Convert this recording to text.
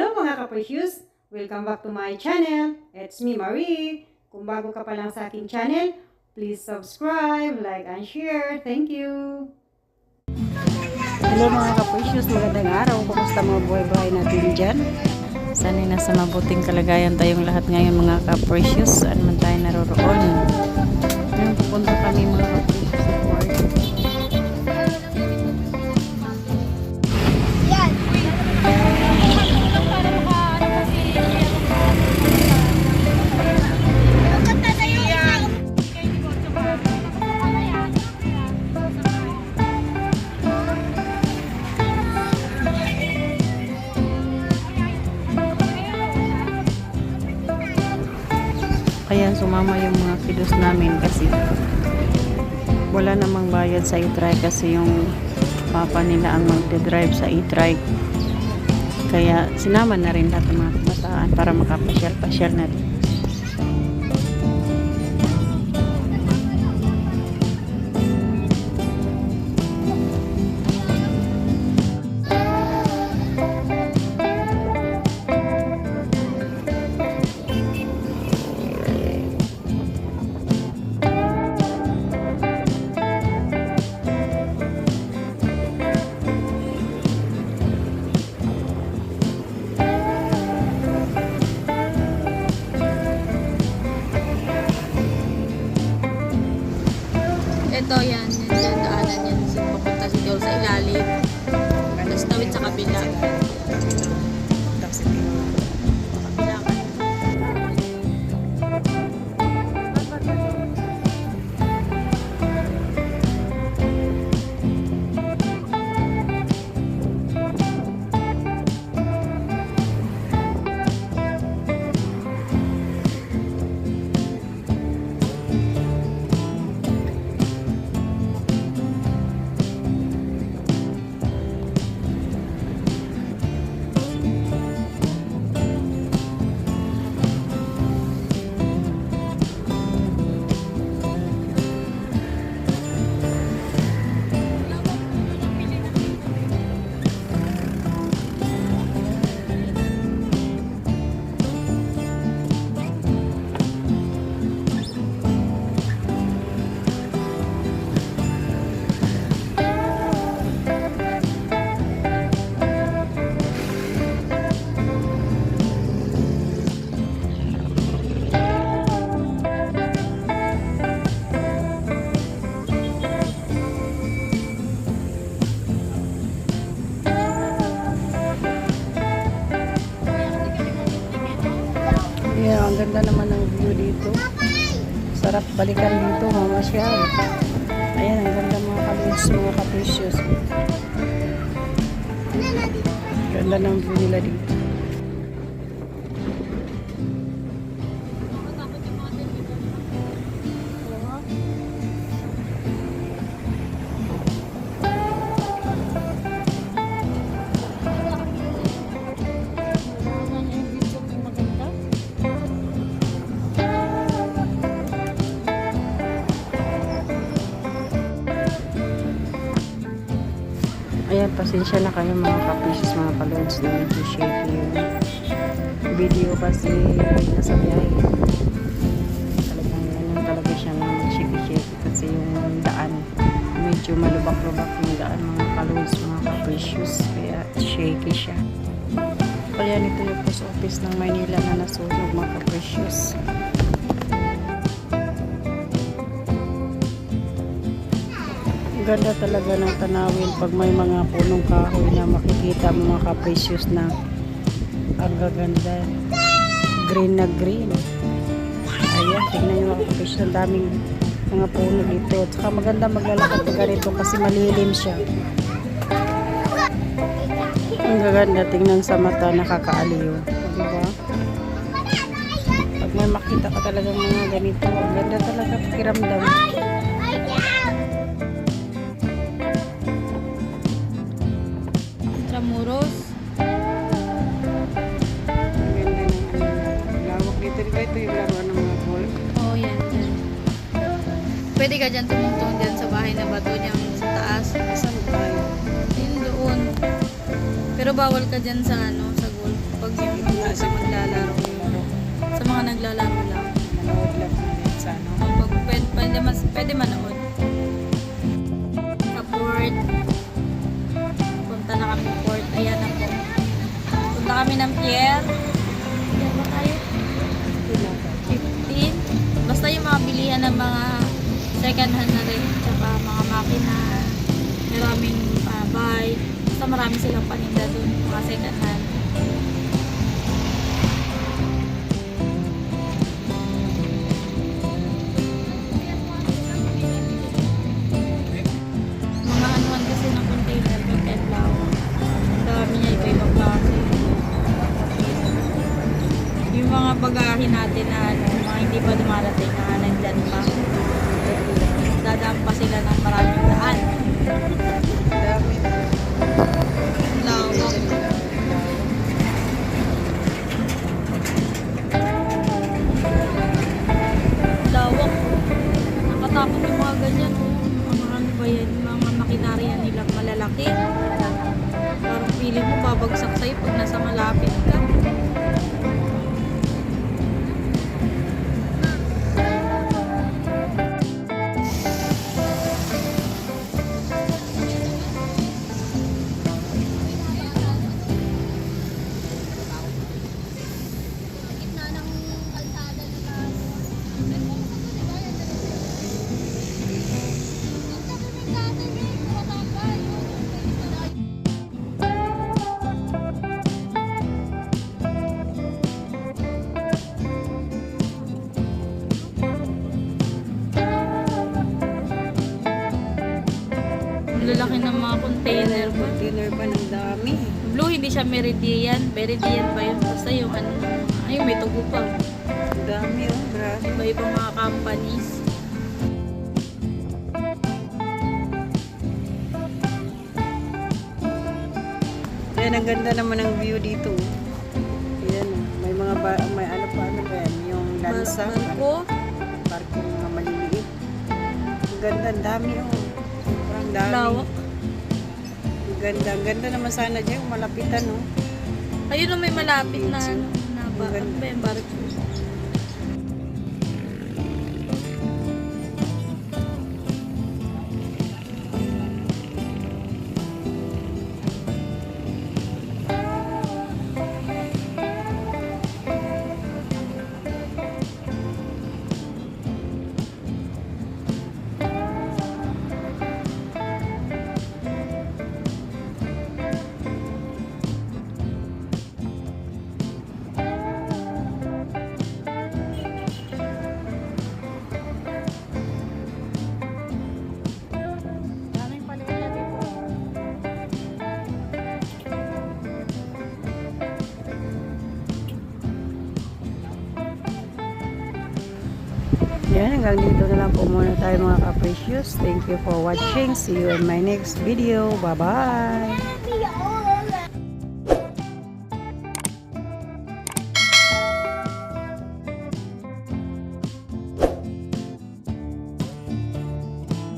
Hello mga ka-precious! Welcome back to my channel. It's me, Marie. Kung bago ka pa lang sa aking channel, please subscribe, like, and share. Thank you! Hello mga ka-precious, magandang araw. Kumusta mga buhay-buhay natin dyan? Sana'y nasa mabuting kalagayan tayong lahat ngayon mga ka-precious. Saan man tayo naroroon. Ngayon pupunta kami mga ka-precious sa park. Kaya sumama yung mga kiddos namin kasi wala namang bayad sa e-trike kasi yung papa nila ang magde-drive sa e-trike. Kaya sinama na rin lahat ng mga kabataan para makapasyal-pasyal na rin. Ito yan daanan yan. Papunta si Joel sa ilalim. Tapos tawid sa kabila. Kabila ka. Yeah, ang ganda naman ng view dito. Sarap balikan dito, mamasyal. Ayan, ang ganda mga ka-precious. Ganda ng view nila dito. Ayan, pasensya na kayo mga ka-precious, mga ka-lords na medyo shaky yung video kasi nasa biyahe. Talagang ganyan talaga siya na shaky-shaky kasi yung daan medyo malubak-lubak yung daan mga ka-lords, mga ka-precious, kaya shaky siya. Kaya nito yung post office ng Maynila na nasunog mga ka-precious. Ganda talaga ng tanawin pag may mga punong kahoy na makikita mo mga ka-precious na ang gaganda, green na green. Ayan, tignan nyo mga ka-precious, ang daming mga puno dito. At saka maganda maglalakad pag ganito kasi malilim siya. Ang gaganda, tingnan sa mata, nakakaaliw, diba? Pag may makita ka talaga mga ganito, ang ganda talaga pakiramdam. Tramuros. Lawak dito, diba? Ito yung laruan ng mga ball. Oh, yan. Pwede ka dyan tumungtong dyan sa bahay na bato dyan sa taas. Saan tayo? Yun doon. Pero bawal ka dyan sa ano, sa golf. Pag Kasi maglalaro yun. Sa mga naglalaro lang. Manood lang ulit sa ano. Pag pwede manood. Sa port. Punta na kami port. Ayan na po. Punta kami ng pier. Pier ba tayo? 15. Basta yung mga bilihan ng mga second hand na rin. Tsaka mga makina. Maraming bike. Basta marami silang paninda dun. Mga second hand. Mga anuan kasi ng container yung Kedlaw. Ang dami niya iba-ibang klase. Yung mga bagahe natin na ano, mga hindi pa dumarating na nandyan pa. Dadaan pa sila ng maraming daan. Dami. Lawak. Lawak. Nakatakot yung mga ganyan. Mga ano ba yan? Mga makinarya nilang malalaki. Parang feeling mo babagsak sa'yo pag nasa malapit ka. Ang lalaki ng mga container ba? Container pa ng dami. Blue, hindi siya Meridian. Meridian pa yun. Basta yung ano, ayun, may tugo pa. Ang dami oh, grabe. Iba-ibang mga companies. Yan, ang ganda naman ng view dito. Yan, may mga may ano pa ano ba yan, yung lansa. Barko. Parking mga maliliit. Ang ganda, ang dami oh. Sobrang dami. Lawak. Ang ganda naman sana dyan, yung malapitan oh. Ayun na may malapit na ano, na ba? Ang ganda. Ano ba yung barko? Daming palengke dito. Yan, hanggang dito na lang po muna tayo mga ka-precious. Thank you for watching. See you in my next video. Bye-bye!